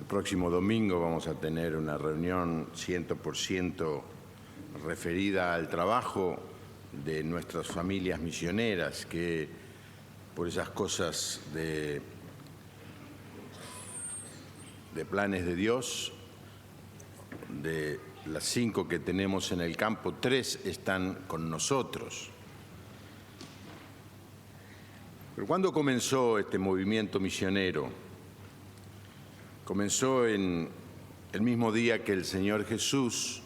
próximo domingo vamos a tener una reunión 100% referida al trabajo de nuestras familias misioneras, que por esas cosas de planes de Dios, de las 5 que tenemos en el campo, 3 están con nosotros. Pero ¿cuándo comenzó este movimiento misionero? Comenzó en el mismo día que el Señor Jesús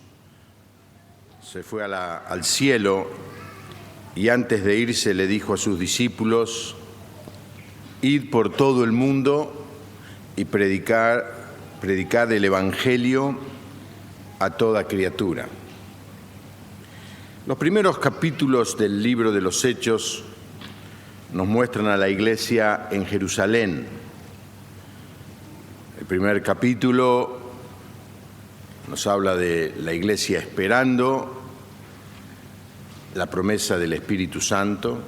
se fue al cielo y antes de irse le dijo a sus discípulos: id por todo el mundo y predicad el Evangelio a toda criatura. Los primeros capítulos del libro de los Hechos nos muestran a la iglesia en Jerusalén. El primer capítulo nos habla de la iglesia esperando la promesa del Espíritu Santo.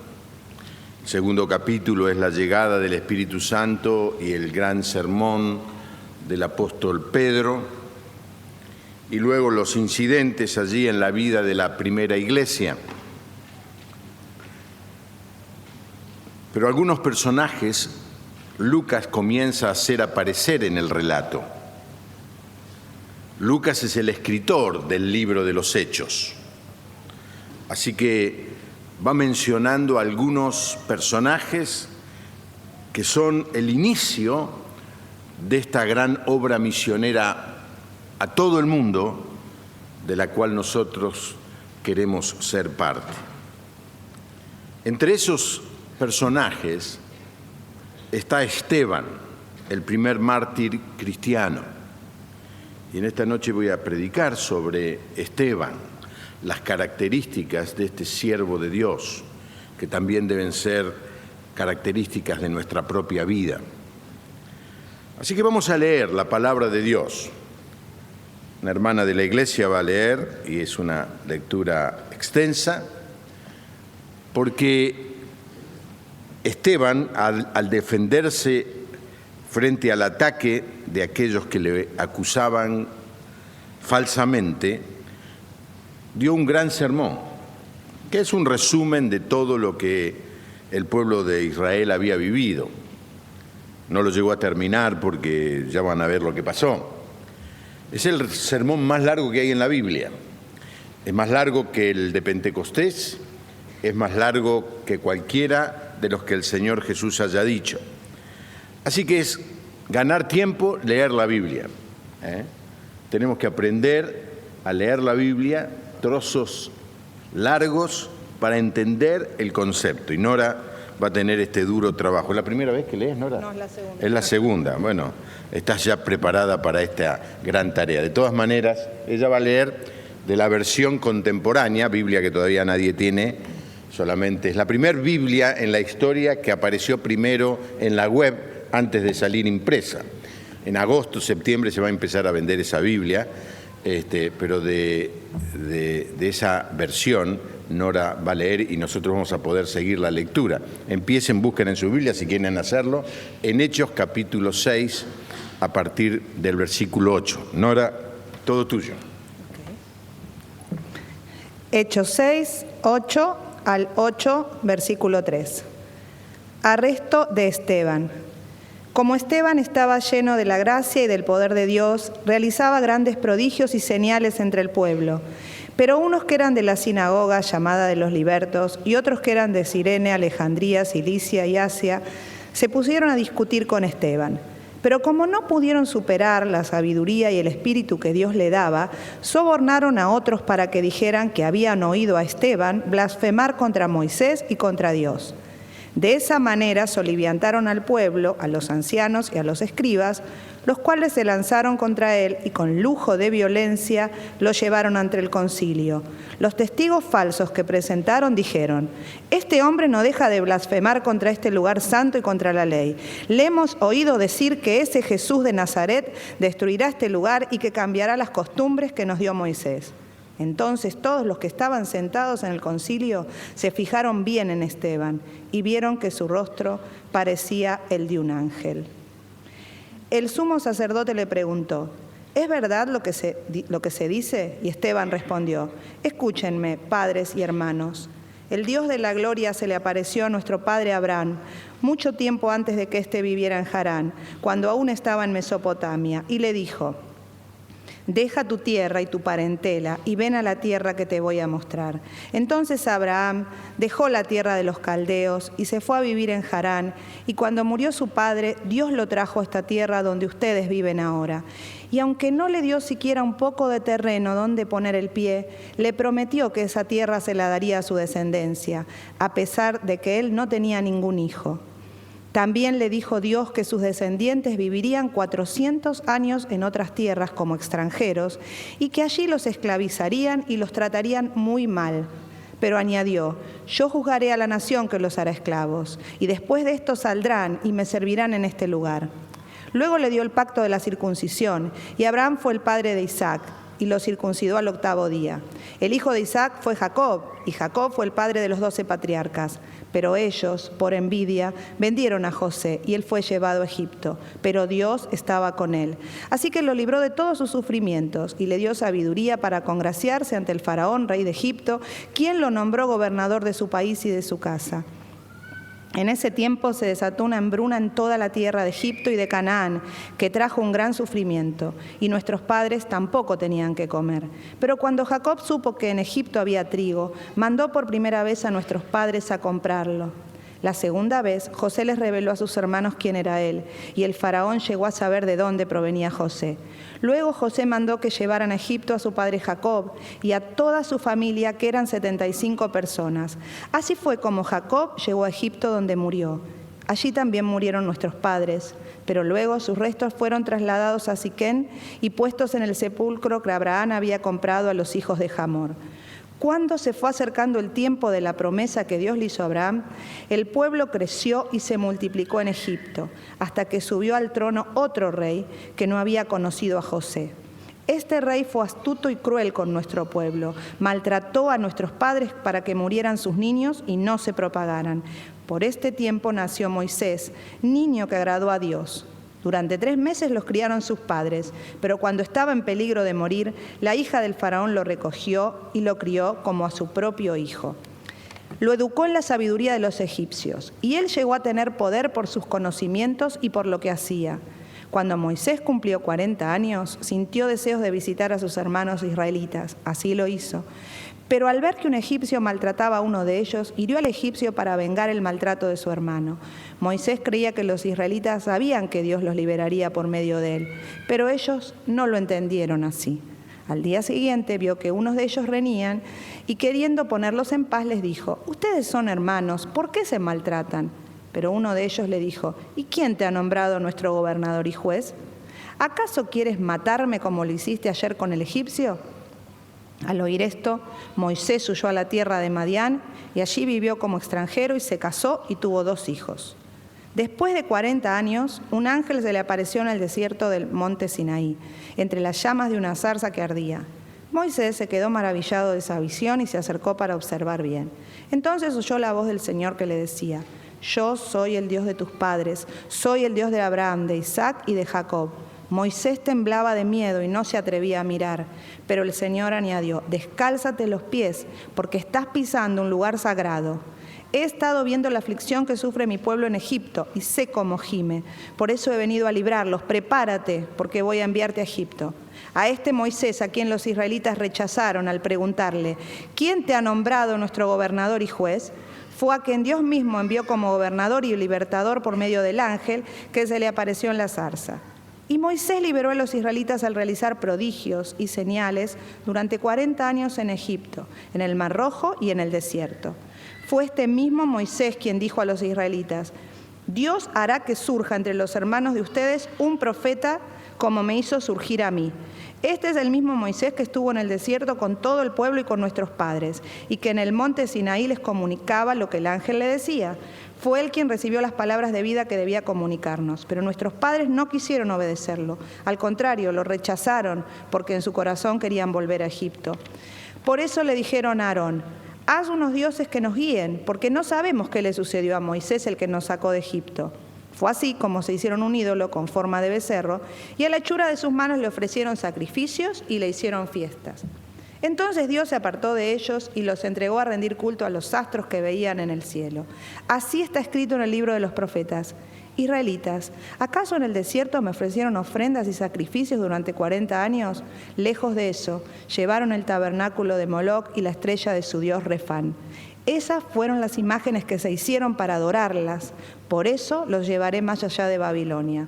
El segundo capítulo es la llegada del Espíritu Santo y el gran sermón del apóstol Pedro. Y luego los incidentes allí en la vida de la primera iglesia. Pero algunos personajes Lucas comienza a hacer aparecer en el relato. Lucas es el escritor del libro de los Hechos. Así que va mencionando algunos personajes que son el inicio de esta gran obra misionera a todo el mundo, de la cual nosotros queremos ser parte. Entre esos personajes está Esteban, el primer mártir cristiano. Y en esta noche voy a predicar sobre Esteban, las características de este siervo de Dios, que también deben ser características de nuestra propia vida. Así que vamos a leer la palabra de Dios. Una hermana de la iglesia va a leer, y es una lectura extensa, porque Esteban, al defenderse frente al ataque de aquellos que le acusaban falsamente, dio un gran sermón, que es un resumen de todo lo que el pueblo de Israel había vivido. No lo llegó a terminar porque ya van a ver lo que pasó. Es el sermón más largo que hay en la Biblia. Es más largo que el de Pentecostés, es más largo que cualquiera de los que el Señor Jesús haya dicho. Así que es ganar tiempo, leer la Biblia. Tenemos que aprender a leer la Biblia, trozos largos, para entender el concepto. Y Nora va a tener este duro trabajo. ¿Es la primera vez que lees, Nora? No, es la segunda. Es la segunda. Bueno, estás ya preparada para esta gran tarea. De todas maneras, ella va a leer de la versión contemporánea, Biblia que todavía nadie tiene. Solamente es la primera Biblia en la historia que apareció primero en la web antes de salir impresa. En agosto, septiembre se va a empezar a vender esa Biblia, pero de esa versión Nora va a leer y nosotros vamos a poder seguir la lectura. Empiecen, busquen en su Biblia si quieren hacerlo, en Hechos capítulo 6, a partir del versículo 8. Nora, todo tuyo. Hechos 6, 8 al 8, versículo 3. Arresto de Esteban. Como Esteban estaba lleno de la gracia y del poder de Dios, realizaba grandes prodigios y señales entre el pueblo. Pero unos que eran de la sinagoga llamada de los libertos y otros que eran de Cirene, Alejandría, Cilicia y Asia, se pusieron a discutir con Esteban. Pero como no pudieron superar la sabiduría y el espíritu que Dios le daba, sobornaron a otros para que dijeran que habían oído a Esteban blasfemar contra Moisés y contra Dios. De esa manera soliviantaron al pueblo, a los ancianos y a los escribas, los cuales se lanzaron contra él y con lujo de violencia lo llevaron ante el concilio. Los testigos falsos que presentaron dijeron: este hombre no deja de blasfemar contra este lugar santo y contra la ley. Le hemos oído decir que ese Jesús de Nazaret destruirá este lugar y que cambiará las costumbres que nos dio Moisés. Entonces todos los que estaban sentados en el concilio se fijaron bien en Esteban y vieron que su rostro parecía el de un ángel. El sumo sacerdote le preguntó: ¿es verdad lo que se dice? Y Esteban respondió: escúchenme, padres y hermanos. El Dios de la gloria se le apareció a nuestro padre Abraham mucho tiempo antes de que éste viviera en Harán, cuando aún estaba en Mesopotamia, y le dijo: deja tu tierra y tu parentela y ven a la tierra que te voy a mostrar. Entonces Abraham dejó la tierra de los caldeos y se fue a vivir en Harán, y cuando murió su padre, Dios lo trajo a esta tierra donde ustedes viven ahora. Y aunque no le dio siquiera un poco de terreno donde poner el pie, le prometió que esa tierra se la daría a su descendencia, a pesar de que él no tenía ningún hijo. También le dijo Dios que sus descendientes vivirían 400 años en otras tierras como extranjeros y que allí los esclavizarían y los tratarían muy mal. Pero añadió: yo juzgaré a la nación que los hará esclavos, y después de esto saldrán y me servirán en este lugar. Luego le dio el pacto de la circuncisión, y Abraham fue el padre de Isaac, y lo circuncidó al 8º día. El hijo de Isaac fue Jacob, y Jacob fue el padre de los 12 patriarcas. Pero ellos, por envidia, vendieron a José, y él fue llevado a Egipto. Pero Dios estaba con él. Así que lo libró de todos sus sufrimientos, y le dio sabiduría para congraciarse ante el faraón, rey de Egipto, quien lo nombró gobernador de su país y de su casa. En ese tiempo se desató una hambruna en toda la tierra de Egipto y de Canaán, que trajo un gran sufrimiento, y nuestros padres tampoco tenían que comer. Pero cuando Jacob supo que en Egipto había trigo, mandó por primera vez a nuestros padres a comprarlo. La segunda vez, José les reveló a sus hermanos quién era él, y el faraón llegó a saber de dónde provenía José. Luego José mandó que llevaran a Egipto a su padre Jacob y a toda su familia, que eran 75 personas. Así fue como Jacob llegó a Egipto, donde murió. Allí también murieron nuestros padres, pero luego sus restos fueron trasladados a Siquén y puestos en el sepulcro que Abraham había comprado a los hijos de Hamor. Cuando se fue acercando el tiempo de la promesa que Dios le hizo a Abraham, el pueblo creció y se multiplicó en Egipto, hasta que subió al trono otro rey que no había conocido a José. Este rey fue astuto y cruel con nuestro pueblo, maltrató a nuestros padres para que murieran sus niños y no se propagaran. Por este tiempo nació Moisés, niño que agradó a Dios. Durante 3 meses los criaron sus padres, pero cuando estaba en peligro de morir, la hija del faraón lo recogió y lo crió como a su propio hijo. Lo educó en la sabiduría de los egipcios, y él llegó a tener poder por sus conocimientos y por lo que hacía. Cuando Moisés cumplió 40 años, sintió deseos de visitar a sus hermanos israelitas. Así lo hizo. Pero al ver que un egipcio maltrataba a uno de ellos, hirió al egipcio para vengar el maltrato de su hermano. Moisés creía que los israelitas sabían que Dios los liberaría por medio de él, pero ellos no lo entendieron así. Al día siguiente vio que unos de ellos reñían y, queriendo ponerlos en paz, les dijo: ustedes son hermanos, ¿por qué se maltratan? Pero uno de ellos le dijo: ¿y quién te ha nombrado nuestro gobernador y juez? ¿Acaso quieres matarme como lo hiciste ayer con el egipcio? Al oír esto, Moisés huyó a la tierra de Madián y allí vivió como extranjero y se casó y tuvo 2 hijos. Después de 40 años, un ángel se le apareció en el desierto del monte Sinaí, entre las llamas de una zarza que ardía. Moisés se quedó maravillado de esa visión y se acercó para observar bien. Entonces oyó la voz del Señor que le decía: yo soy el Dios de tus padres, soy el Dios de Abraham, de Isaac y de Jacob. Moisés temblaba de miedo y no se atrevía a mirar, pero el Señor añadió: descálzate los pies, porque estás pisando un lugar sagrado. He estado viendo la aflicción que sufre mi pueblo en Egipto y sé cómo gime. Por eso he venido a librarlos. Prepárate, porque voy a enviarte a Egipto. A este Moisés, a quien los israelitas rechazaron al preguntarle: ¿quién te ha nombrado nuestro gobernador y juez?, fue a quien Dios mismo envió como gobernador y libertador por medio del ángel que se le apareció en la zarza. Y Moisés liberó a los israelitas al realizar prodigios y señales durante 40 años en Egipto, en el Mar Rojo y en el desierto. Fue este mismo Moisés quien dijo a los israelitas: Dios hará que surja entre los hermanos de ustedes un profeta como me hizo surgir a mí. Este es el mismo Moisés que estuvo en el desierto con todo el pueblo y con nuestros padres, y que en el monte Sinaí les comunicaba lo que el ángel le decía. Fue él quien recibió las palabras de vida que debía comunicarnos, pero nuestros padres no quisieron obedecerlo. Al contrario, lo rechazaron porque en su corazón querían volver a Egipto. Por eso le dijeron a Aarón: haz unos dioses que nos guíen, porque no sabemos qué le sucedió a Moisés, el que nos sacó de Egipto. Fue así como se hicieron un ídolo con forma de becerro, y a la hechura de sus manos le ofrecieron sacrificios y le hicieron fiestas. Entonces Dios se apartó de ellos y los entregó a rendir culto a los astros que veían en el cielo. Así está escrito en el libro de los profetas: Israelitas, ¿acaso en el desierto me ofrecieron ofrendas y sacrificios durante 40 años? Lejos de eso, llevaron el tabernáculo de Moloc y la estrella de su dios Refán. Esas fueron las imágenes que se hicieron para adorarlas. Por eso los llevaré más allá de Babilonia.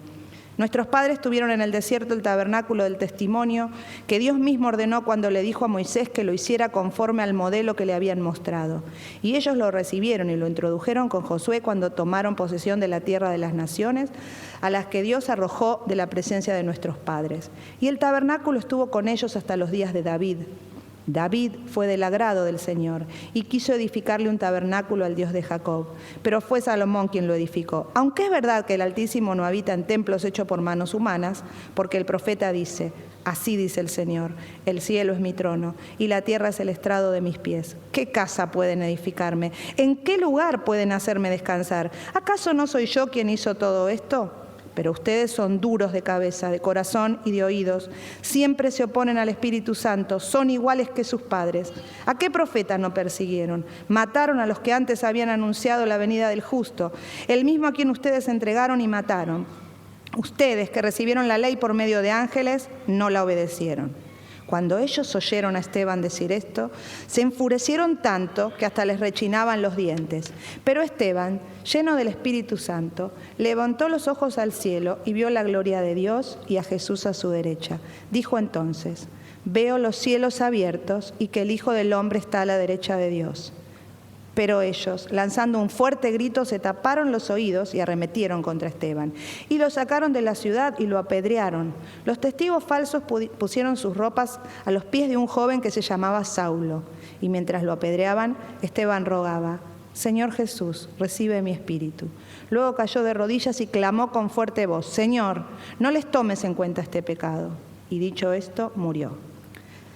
Nuestros padres tuvieron en el desierto el tabernáculo del testimonio que Dios mismo ordenó cuando le dijo a Moisés que lo hiciera conforme al modelo que le habían mostrado. Y ellos lo recibieron y lo introdujeron con Josué cuando tomaron posesión de la tierra de las naciones, a las que Dios arrojó de la presencia de nuestros padres. Y el tabernáculo estuvo con ellos hasta los días de David. David fue del agrado del Señor y quiso edificarle un tabernáculo al Dios de Jacob, pero fue Salomón quien lo edificó. Aunque es verdad que el Altísimo no habita en templos hechos por manos humanas, porque el profeta dice: así dice el Señor, el cielo es mi trono y la tierra es el estrado de mis pies. ¿Qué casa pueden edificarme? ¿En qué lugar pueden hacerme descansar? ¿Acaso no soy yo quien hizo todo esto? Pero ustedes son duros de cabeza, de corazón y de oídos. Siempre se oponen al Espíritu Santo, son iguales que sus padres. ¿A qué profetas no persiguieron? Mataron a los que antes habían anunciado la venida del justo, el mismo a quien ustedes entregaron y mataron. Ustedes, que recibieron la ley por medio de ángeles, no la obedecieron. Cuando ellos oyeron a Esteban decir esto, se enfurecieron tanto que hasta les rechinaban los dientes. Pero Esteban, lleno del Espíritu Santo, levantó los ojos al cielo y vio la gloria de Dios y a Jesús a su derecha. Dijo entonces: veo los cielos abiertos y que el Hijo del Hombre está a la derecha de Dios. Pero ellos, lanzando un fuerte grito, se taparon los oídos y arremetieron contra Esteban. Y lo sacaron de la ciudad y lo apedrearon. Los testigos falsos pusieron sus ropas a los pies de un joven que se llamaba Saulo. Y mientras lo apedreaban, Esteban rogaba: Señor Jesús, recibe mi espíritu. Luego cayó de rodillas y clamó con fuerte voz: Señor, no les tomes en cuenta este pecado. Y dicho esto, murió.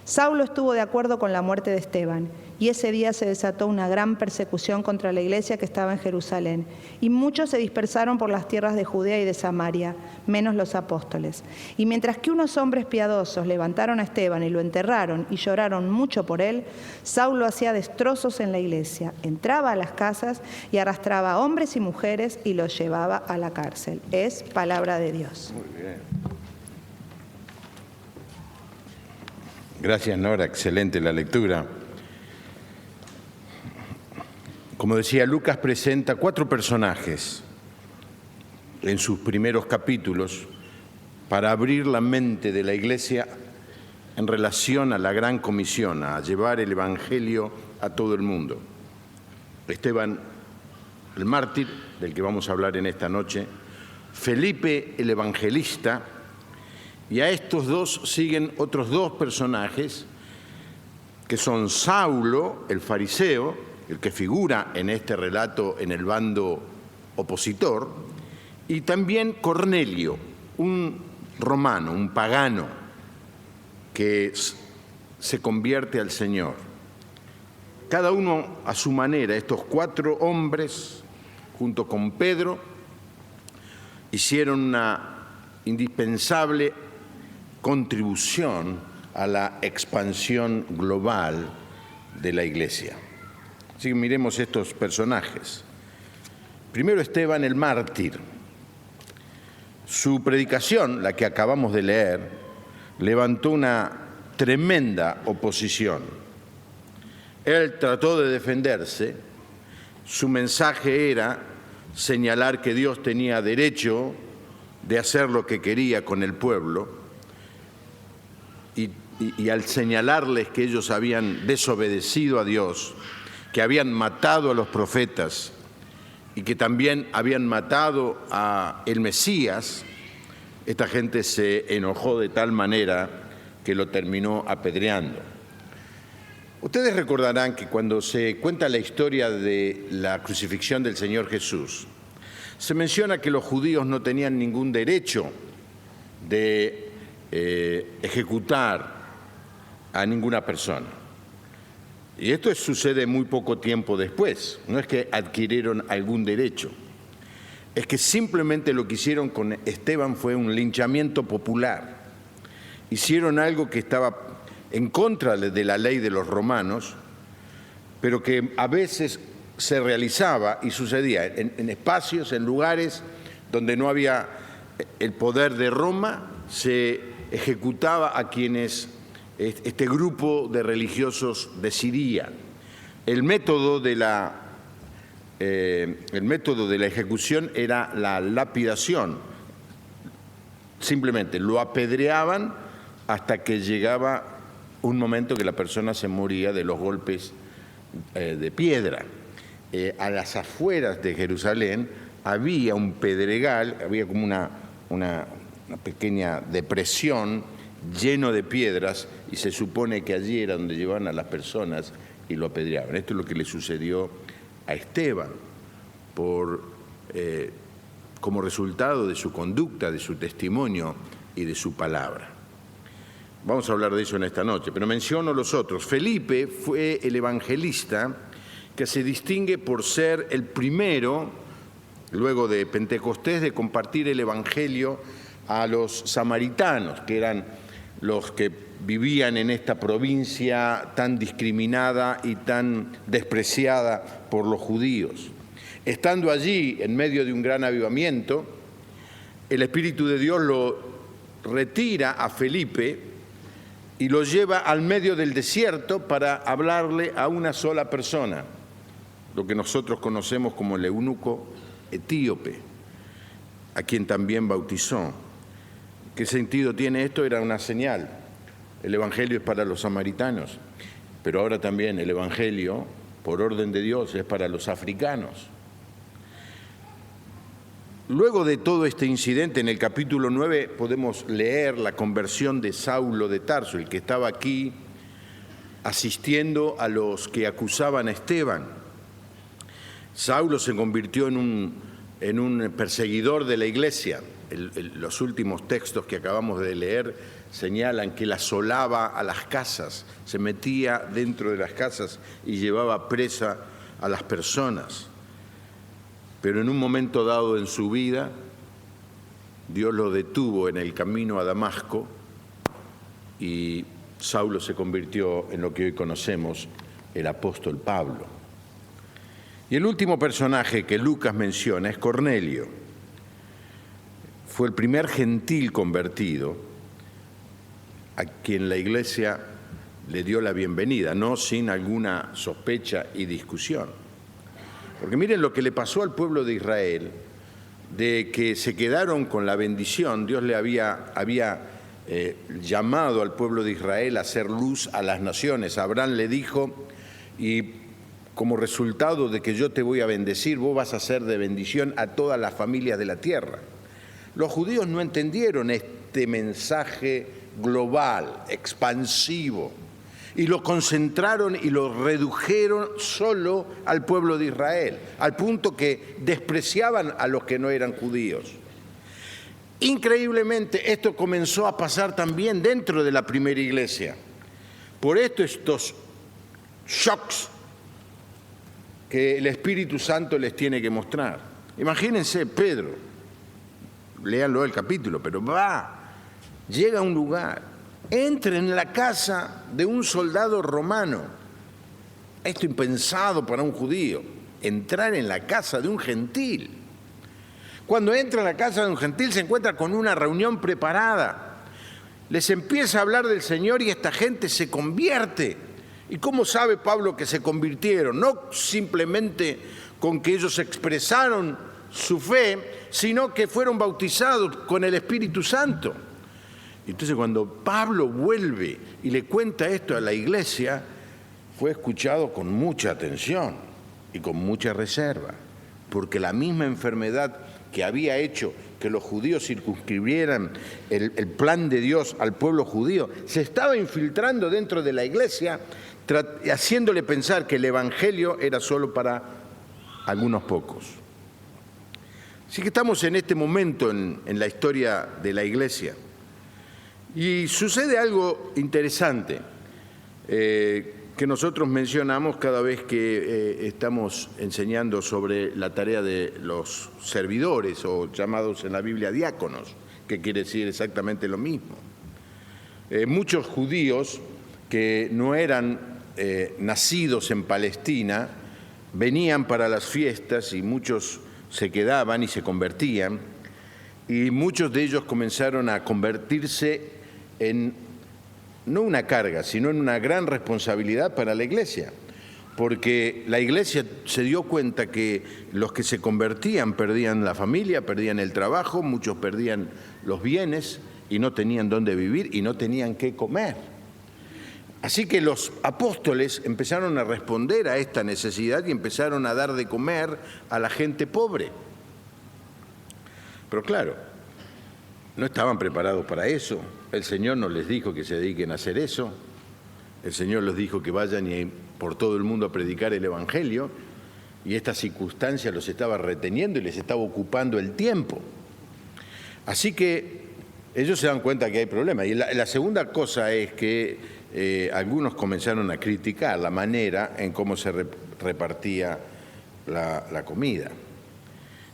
Saulo estuvo de acuerdo con la muerte de Esteban, y ese día se desató una gran persecución contra la iglesia que estaba en Jerusalén, y muchos se dispersaron por las tierras de Judea y de Samaria, menos los apóstoles. Y mientras que unos hombres piadosos levantaron a Esteban y lo enterraron y lloraron mucho por él, Saulo hacía destrozos en la iglesia, entraba a las casas y arrastraba a hombres y mujeres y los llevaba a la cárcel. Es palabra de Dios. Muy bien. Gracias, Nora. Excelente la lectura. Como decía, Lucas presenta 4 personajes en sus primeros capítulos para abrir la mente de la Iglesia en relación a la gran comisión, a llevar el Evangelio a todo el mundo. Esteban, el mártir, del que vamos a hablar en esta noche, Felipe, el evangelista, y a estos dos siguen otros 2 personajes que son Saulo, el fariseo, el que figura en este relato en el bando opositor, y también Cornelio, un romano, un pagano, que se convierte al Señor. Cada uno a su manera, estos 4 hombres, junto con Pedro, hicieron una indispensable contribución a la expansión global de la Iglesia. Así que miremos estos personajes. Primero, Esteban el mártir. Su predicación, la que acabamos de leer, levantó una tremenda oposición. Él trató de defenderse. Su mensaje era señalar que Dios tenía derecho de hacer lo que quería con el pueblo, y al señalarles que ellos habían desobedecido a Dios, que habían matado a los profetas y que también habían matado a el Mesías, esta gente se enojó de tal manera que lo terminó apedreando. Ustedes recordarán que cuando se cuenta la historia de la crucifixión del Señor Jesús, se menciona que los judíos no tenían ningún derecho de ejecutar a ninguna persona. Y esto sucede muy poco tiempo después, no es que adquirieron algún derecho. es que simplemente lo que hicieron con Esteban fue un linchamiento popular. Hicieron algo que estaba en contra de la ley de los romanos, pero que a veces se realizaba y sucedía en espacios, en lugares donde no había el poder de Roma, se ejecutaba a quienes este grupo de religiosos decidía. El método de la ejecución era la lapidación. Simplemente lo apedreaban hasta que llegaba un momento que la persona se moría de los golpes de piedra. A las afueras de Jerusalén había un pedregal, había como una pequeña depresión lleno de piedras, y se supone que allí era donde llevaban a las personas y lo apedreaban. Esto es lo que le sucedió a Esteban como resultado de su conducta, de su testimonio y de su palabra. Vamos a hablar de eso en esta noche, pero menciono los otros. Felipe fue el evangelista que se distingue por ser el primero, luego de Pentecostés, de compartir el evangelio a los samaritanos, que eran los que vivían en esta provincia tan discriminada y tan despreciada por los judíos. Estando allí, en medio de un gran avivamiento, el Espíritu de Dios lo retira a Felipe y lo lleva al medio del desierto para hablarle a una sola persona, lo que nosotros conocemos como el eunuco etíope, a quien también bautizó. ¿Qué sentido tiene esto? Era una señal. El Evangelio es para los samaritanos, pero ahora también el Evangelio, por orden de Dios, es para los africanos. Luego de todo este incidente, en el capítulo 9 podemos leer la conversión de Saulo de Tarso, el que estaba aquí asistiendo a los que acusaban a Esteban. Saulo se convirtió en un perseguidor de la iglesia. Los últimos textos que acabamos de leer señalan que él asolaba a las casas, se metía dentro de las casas y llevaba presa a las personas. Pero en un momento dado en su vida, Dios lo detuvo en el camino a Damasco y Saulo se convirtió en lo que hoy conocemos, el apóstol Pablo. Y el último personaje que Lucas menciona es Cornelio. Fue el primer gentil convertido a quien la iglesia le dio la bienvenida, no sin alguna sospecha y discusión. Porque miren lo que le pasó al pueblo de Israel, de que se quedaron con la bendición. Dios le había llamado al pueblo de Israel a hacer luz a las naciones. Abraham le dijo, y como resultado de que yo te voy a bendecir, vos vas a ser de bendición a todas las familias de la tierra. Los judíos no entendieron este mensaje global, expansivo, y lo concentraron y lo redujeron solo al pueblo de Israel, al punto que despreciaban a los que no eran judíos. Increíblemente, esto comenzó a pasar también dentro de la primera iglesia. Por esto estos shocks que el Espíritu Santo les tiene que mostrar. Imagínense, Pedro, léanlo el capítulo, pero llega a un lugar, entra en la casa de un soldado romano. Esto impensado para un judío, entrar en la casa de un gentil. Cuando entra en la casa de un gentil se encuentra con una reunión preparada. Les empieza a hablar del Señor y esta gente se convierte. ¿Y cómo sabe Pablo que se convirtieron? No simplemente con que ellos expresaron su fe, sino que fueron bautizados con el Espíritu Santo. Entonces cuando Pablo vuelve y le cuenta esto a la iglesia, fue escuchado con mucha atención y con mucha reserva, porque la misma enfermedad que había hecho que los judíos circunscribieran el plan de Dios al pueblo judío, se estaba infiltrando dentro de la iglesia, haciéndole pensar que el evangelio era solo para algunos pocos. Así que estamos en este momento en la historia de la iglesia. Y sucede algo interesante. que nosotros mencionamos cada vez que estamos enseñando sobre la tarea de los servidores, o llamados en la Biblia diáconos, que quiere decir exactamente lo mismo. Muchos judíos que no eran nacidos en Palestina venían para las fiestas, y muchos se quedaban y se convertían, y muchos de ellos comenzaron a convertirse en no una carga, sino en una gran responsabilidad para la iglesia, porque la iglesia se dio cuenta que los que se convertían perdían la familia, perdían el trabajo, muchos perdían los bienes y no tenían dónde vivir y no tenían qué comer. Así que los apóstoles empezaron a responder a esta necesidad y empezaron a dar de comer a la gente pobre. Pero claro, no estaban preparados para eso. El Señor no les dijo que se dediquen a hacer eso. El Señor les dijo que vayan por todo el mundo a predicar el Evangelio, y esta circunstancia los estaba reteniendo y les estaba ocupando el tiempo. Así que ellos se dan cuenta que hay problemas. Y la segunda cosa es que algunos comenzaron a criticar la manera en cómo se repartía la comida.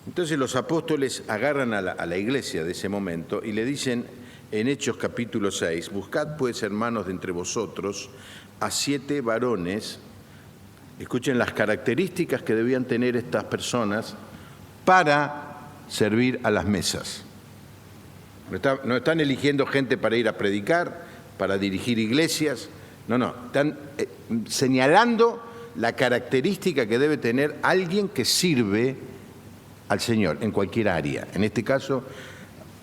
Entonces los apóstoles agarran a la iglesia de ese momento y le dicen en Hechos capítulo 6, buscad pues, hermanos, de entre vosotros a 7 varones, escuchen las características que debían tener estas personas para servir a las mesas. No están eligiendo gente para ir a predicar, para dirigir iglesias, no, están señalando la característica que debe tener alguien que sirve al Señor en cualquier área, en este caso,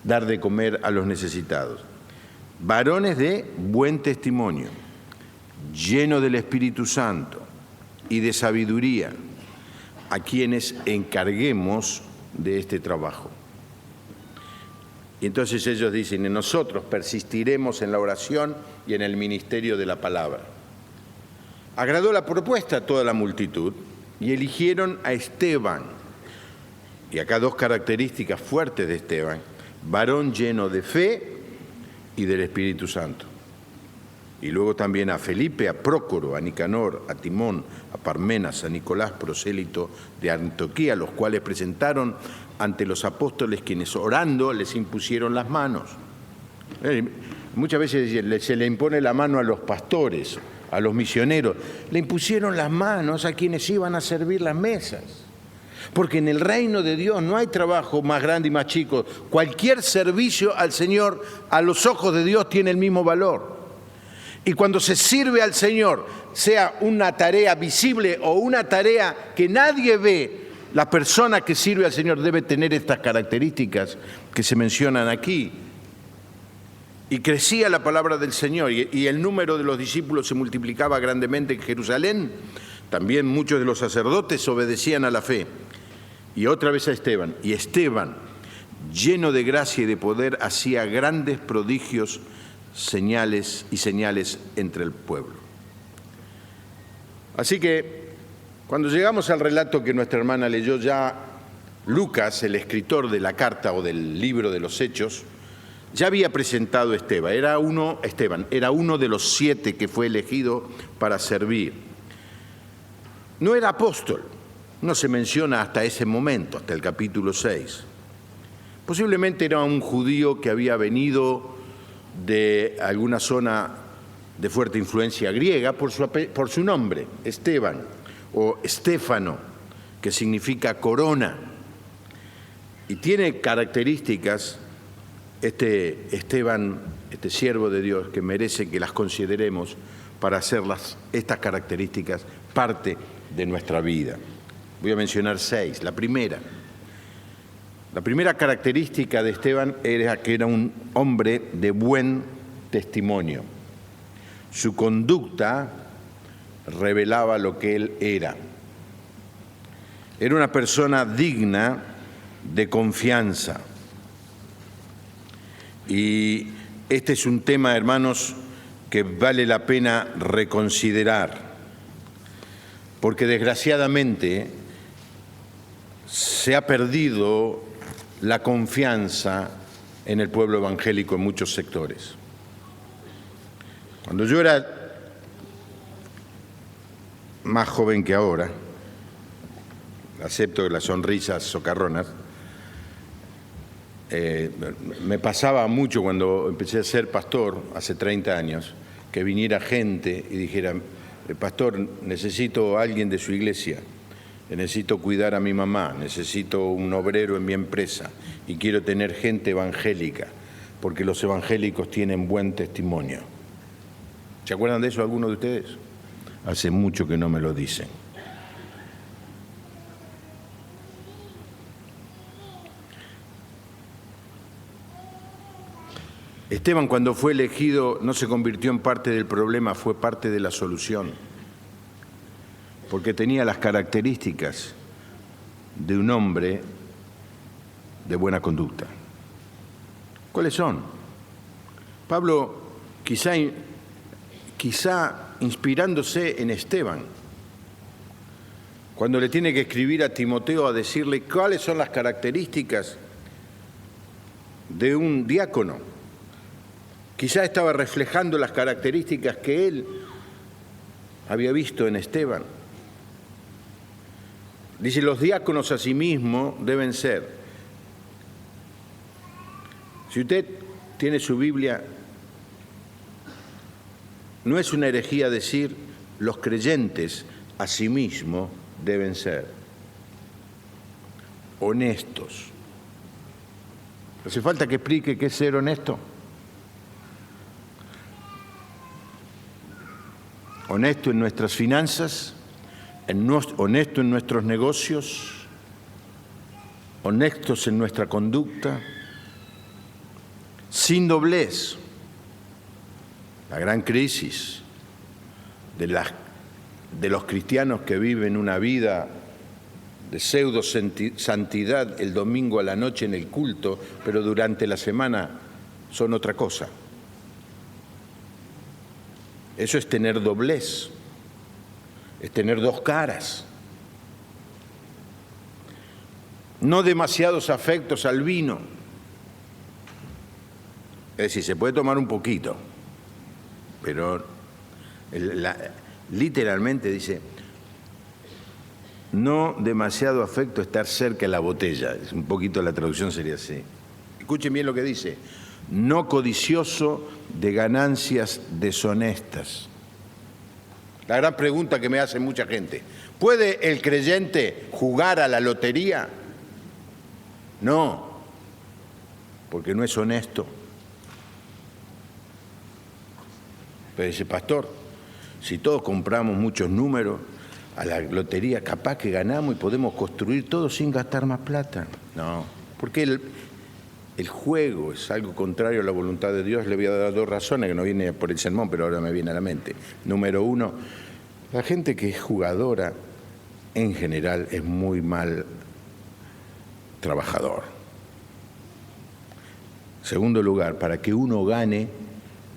dar de comer a los necesitados. Varones de buen testimonio, llenos del Espíritu Santo y de sabiduría, a quienes encarguemos de este trabajo. Y entonces ellos dicen, nosotros persistiremos en la oración y en el ministerio de la palabra. Agradó la propuesta a toda la multitud y eligieron a Esteban. Y acá 2 características fuertes de Esteban: varón lleno de fe y del Espíritu Santo. Y luego también a Felipe, a Prócoro, a Nicanor, a Timón, a Parmenas, a Nicolás, prosélito de Antioquía, los cuales presentaron ante los apóstoles, quienes orando les impusieron las manos. Muchas veces se le impone la mano a los pastores, a los misioneros. Le impusieron las manos a quienes iban a servir las mesas. Porque en el reino de Dios no hay trabajo más grande y más chico. Cualquier servicio al Señor, a los ojos de Dios, tiene el mismo valor. Y cuando se sirve al Señor, sea una tarea visible o una tarea que nadie ve, la persona que sirve al Señor debe tener estas características que se mencionan aquí. Y crecía la palabra del Señor, y el número de los discípulos se multiplicaba grandemente en Jerusalén. También muchos de los sacerdotes obedecían a la fe. Y otra vez a Esteban. Y Esteban, lleno de gracia y de poder, hacía grandes prodigios, señales entre el pueblo. Así que, cuando llegamos al relato que nuestra hermana leyó, ya Lucas, el escritor de la carta o del libro de los Hechos, ya había presentado a Esteban. Era uno de los 7 que fue elegido para servir. No era apóstol, no se menciona hasta ese momento, hasta el capítulo 6. Posiblemente era un judío que había venido de alguna zona de fuerte influencia griega por su nombre, Esteban, o Estéfano, que significa corona. Y tiene características, Esteban, este siervo de Dios, que merece que las consideremos para hacer estas características parte de nuestra vida. Voy a mencionar 6. La primera característica de Esteban era que era un hombre de buen testimonio. Su conducta revelaba lo que él era. Era una persona digna de confianza. Y este es un tema, hermanos, que vale la pena reconsiderar, porque desgraciadamente se ha perdido la confianza en el pueblo evangélico en muchos sectores. Cuando yo era más joven que ahora, acepto las sonrisas socarronas, me pasaba mucho cuando empecé a ser pastor, hace 30 años, que viniera gente y dijera, pastor, necesito a alguien de su iglesia, necesito cuidar a mi mamá, necesito un obrero en mi empresa y quiero tener gente evangélica, porque los evangélicos tienen buen testimonio. ¿Se acuerdan de eso algunos de ustedes? Hace mucho que no me lo dicen. Esteban, cuando fue elegido, no se convirtió en parte del problema, fue parte de la solución, porque tenía las características de un hombre de buena conducta. ¿Cuáles son? Pablo, quizá inspirándose en Esteban, cuando le tiene que escribir a Timoteo a decirle cuáles son las características de un diácono, quizá estaba reflejando las características que él había visto en Esteban. Dice, los diáconos asimismo deben ser. Si usted tiene su Biblia, no es una herejía decir los creyentes asimismo deben ser honestos. ¿Hace falta que explique qué es ser honesto? Honesto en nuestras finanzas, honesto en nuestros negocios, honestos en nuestra conducta, sin doblez. La gran crisis de los cristianos que viven una vida de pseudo santidad el domingo a la noche en el culto, pero durante la semana son otra cosa. Eso es tener doblez, es tener dos caras. No demasiados afectos al vino. Es decir, se puede tomar un poquito, pero literalmente dice, no demasiado afecto estar cerca de la botella. Un poquito la traducción sería así. Escuchen bien lo que dice. No codicioso de ganancias deshonestas. La gran pregunta que me hace mucha gente, ¿puede el creyente jugar a la lotería? No, porque no es honesto. Pero dice, pastor, si todos compramos muchos números a la lotería, capaz que ganamos y podemos construir todo sin gastar más plata. No, porque el juego es algo contrario a la voluntad de Dios. Le voy a dar dos razones que no viene por el sermón, pero ahora me viene a la mente. Número uno, la gente que es jugadora en general es muy mal trabajador. Segundo lugar, para que uno gane,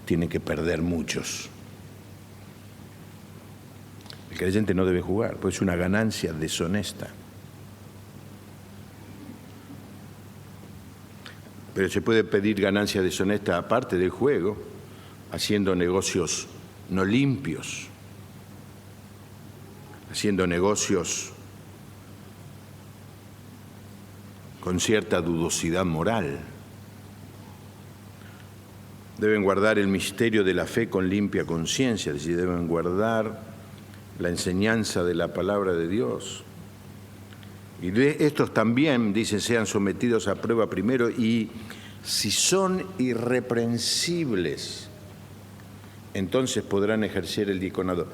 tiene que perder muchos. El creyente no debe jugar, pues es una ganancia deshonesta. Pero se puede pedir ganancia deshonesta aparte del juego, haciendo negocios no limpios, haciendo negocios con cierta dudosidad moral. Deben guardar el misterio de la fe con limpia conciencia, es decir, deben guardar la enseñanza de la palabra de Dios. Y estos también, dicen, sean sometidos a prueba primero y si son irreprensibles, entonces podrán ejercer el diaconado.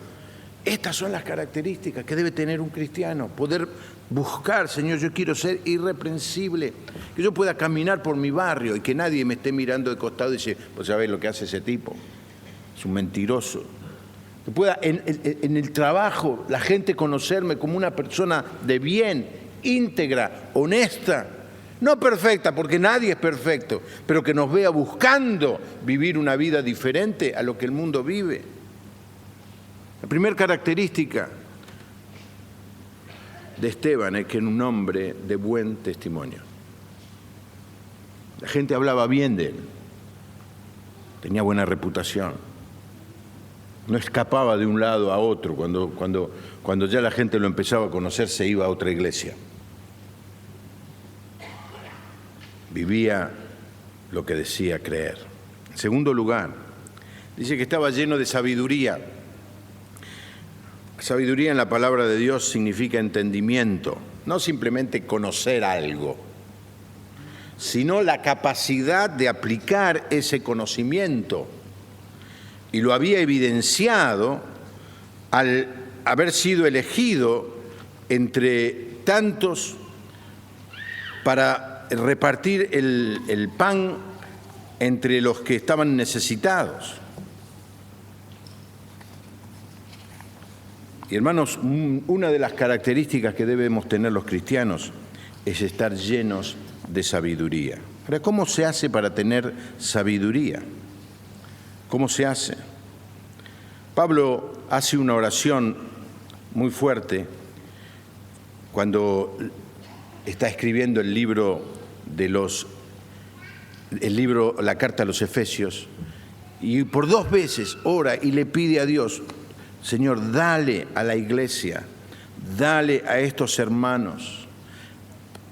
Estas son las características que debe tener un cristiano, poder buscar, Señor, yo quiero ser irreprensible, que yo pueda caminar por mi barrio y que nadie me esté mirando de costado y dice, pues sabés lo que hace ese tipo, es un mentiroso. Que pueda en el trabajo la gente conocerme como una persona de bien, íntegra, honesta, no perfecta, porque nadie es perfecto, pero que nos vea buscando vivir una vida diferente a lo que el mundo vive. La primera característica de Esteban es que era un hombre de buen testimonio. La gente hablaba bien de él, tenía buena reputación. no escapaba de un lado a otro. Cuando ya la gente lo empezaba a conocer, se iba a otra iglesia. Vivía lo que decía creer. En segundo lugar, dice que estaba lleno de sabiduría. Sabiduría en la palabra de Dios significa entendimiento, no simplemente conocer algo, sino la capacidad de aplicar ese conocimiento. Y lo había evidenciado al haber sido elegido entre tantos para repartir el pan entre los que estaban necesitados. Y hermanos, una de las características que debemos tener los cristianos es estar llenos de sabiduría. Ahora, ¿cómo se hace para tener sabiduría? ¿Cómo se hace? Pablo hace una oración muy fuerte cuando está escribiendo la carta a los Efesios, y por 2 veces ora y le pide a Dios: Señor, dale a la iglesia, dale a estos hermanos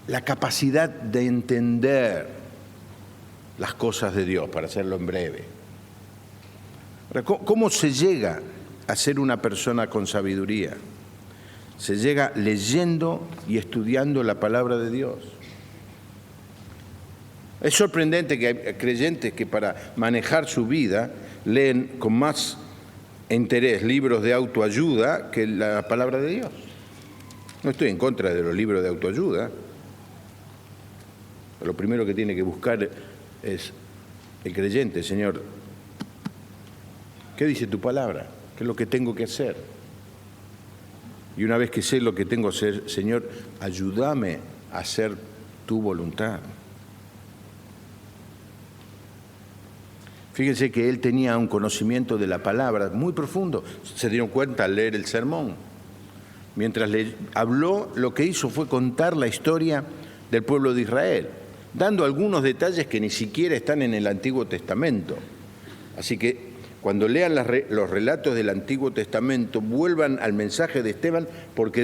la capacidad de entender las cosas de Dios, para hacerlo en breve. ¿Cómo se llega a ser una persona con sabiduría? Se llega leyendo y estudiando la palabra de Dios. Es sorprendente que hay creyentes que para manejar su vida leen con más interés libros de autoayuda que la palabra de Dios. No estoy en contra de los libros de autoayuda. Lo primero que tiene que buscar es el creyente: Señor, ¿qué dice tu palabra? ¿Qué es lo que tengo que hacer? Y una vez que sé lo que tengo que hacer, Señor, ayúdame a hacer tu voluntad. Fíjense que él tenía un conocimiento de la palabra muy profundo. Se dieron cuenta al leer el sermón. Mientras le habló, lo que hizo fue contar la historia del pueblo de Israel, dando algunos detalles que ni siquiera están en el Antiguo Testamento. Así que cuando lean los relatos del Antiguo Testamento, vuelvan al mensaje de Esteban, porque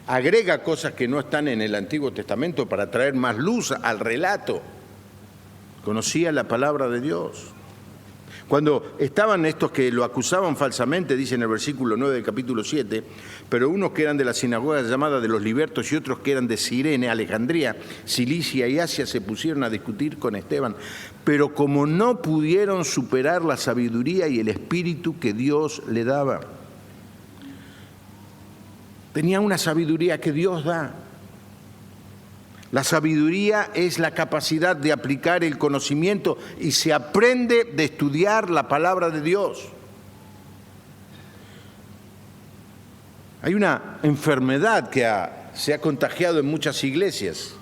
agrega cosas que no están en el Antiguo Testamento para traer más luz al relato. Conocía la palabra de Dios. Cuando estaban estos que lo acusaban falsamente, dice en el versículo 9 del capítulo 7, pero unos que eran de la sinagoga llamada de los libertos y otros que eran de Cirene, Alejandría, Cilicia y Asia, se pusieron a discutir con Esteban. Pero como no pudieron superar la sabiduría y el espíritu que Dios le daba, tenía una sabiduría que Dios da. La sabiduría es la capacidad de aplicar el conocimiento y se aprende de estudiar la palabra de Dios. Hay una enfermedad que se ha contagiado en muchas iglesias,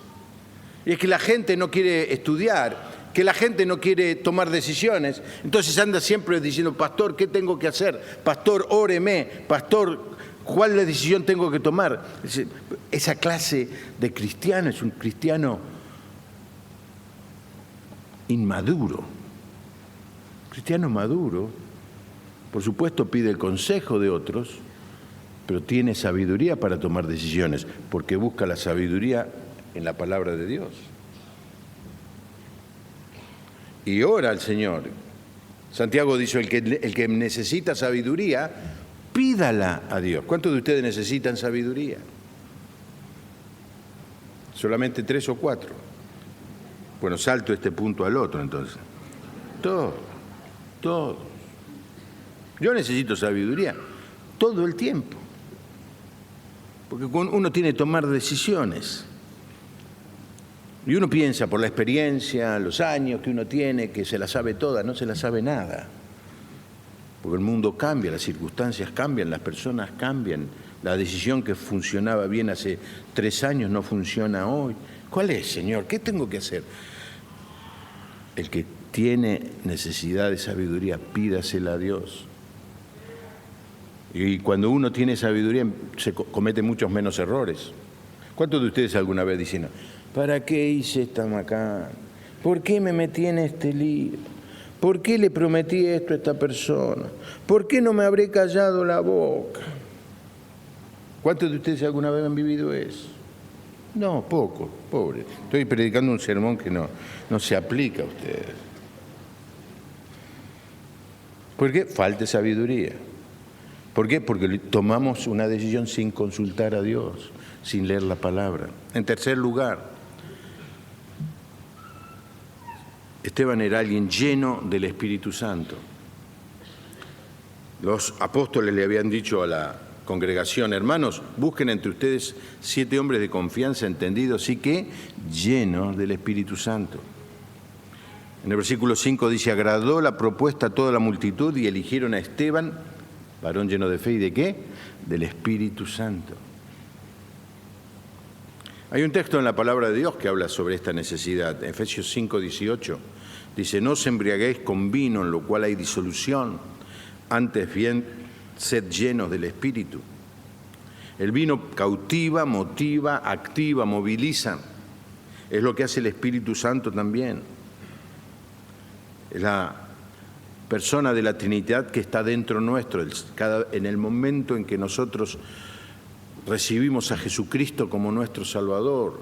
y es que la gente no quiere estudiar, que la gente no quiere tomar decisiones. Entonces anda siempre diciendo: pastor, ¿qué tengo que hacer? Pastor, óreme. Pastor, ¿cuál es la decisión tengo que tomar? Esa clase de cristiano es un cristiano inmaduro. Cristiano maduro, por supuesto, pide el consejo de otros, pero tiene sabiduría para tomar decisiones, porque busca la sabiduría en la palabra de Dios. Y ora al Señor. Santiago dice: el que necesita sabiduría, pídala a Dios. ¿Cuántos de ustedes necesitan sabiduría? ¿Solamente 3 o 4? Bueno, salto este punto al otro entonces. Todos. Yo necesito sabiduría todo el tiempo. Porque uno tiene que tomar decisiones. Y uno piensa por la experiencia, los años que uno tiene, que se la sabe toda. No se la sabe nada. Porque el mundo cambia, las circunstancias cambian, las personas cambian. La decisión que funcionaba bien hace 3 años no funciona hoy. ¿Cuál es, Señor? ¿Qué tengo que hacer? El que tiene necesidad de sabiduría, pídasela a Dios. Y cuando uno tiene sabiduría, se comete muchos menos errores. ¿Cuántos de ustedes alguna vez dicen: ¿para qué hice esta macana? ¿Por qué me metí en este lío? ¿Por qué le prometí esto a esta persona? ¿Por qué no me habré callado la boca? ¿Cuántos de ustedes alguna vez han vivido eso? No, poco, pobre. Estoy predicando un sermón que no se aplica a ustedes. ¿Por qué? Falta sabiduría. ¿Por qué? Porque tomamos una decisión sin consultar a Dios, sin leer la palabra. En tercer lugar, Esteban era alguien lleno del Espíritu Santo. Los apóstoles le habían dicho a la congregación: hermanos, busquen entre ustedes 7 hombres de confianza, entendidos, y que llenos del Espíritu Santo. En el versículo 5 dice: agradó la propuesta a toda la multitud y eligieron a Esteban, varón lleno de fe y ¿de qué? Del Espíritu Santo. Hay un texto en la palabra de Dios que habla sobre esta necesidad. En Efesios 5:18 dice: no os embriaguéis con vino, en lo cual hay disolución, antes bien sed llenos del Espíritu. El vino cautiva, motiva, activa, moviliza. Es lo que hace el Espíritu Santo también. Es la persona de la Trinidad que está dentro nuestro. En el momento en que nosotros recibimos a Jesucristo como nuestro Salvador,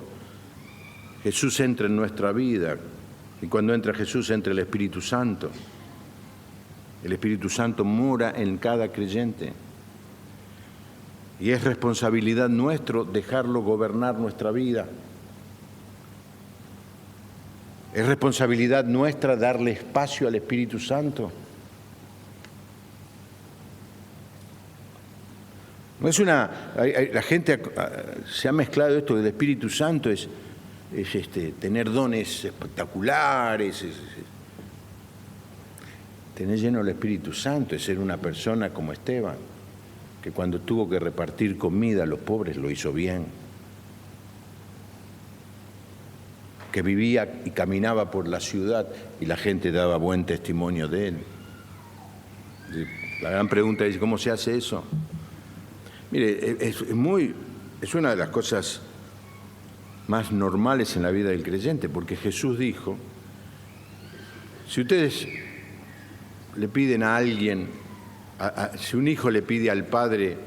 Jesús entra en nuestra vida, y cuando entra Jesús entra el Espíritu Santo. El Espíritu Santo mora en cada creyente y es responsabilidad nuestra dejarlo gobernar nuestra vida. Es responsabilidad nuestra darle espacio al Espíritu Santo. No es la gente se ha mezclado esto del Espíritu Santo, es tener dones espectaculares, tener lleno el Espíritu Santo, es ser una persona como Esteban, que cuando tuvo que repartir comida a los pobres lo hizo bien, que vivía y caminaba por la ciudad y la gente daba buen testimonio de él. La gran pregunta es: ¿cómo se hace eso? Mire, es una de las cosas más normales en la vida del creyente, porque Jesús dijo: si ustedes le piden a alguien, si un hijo le pide al padre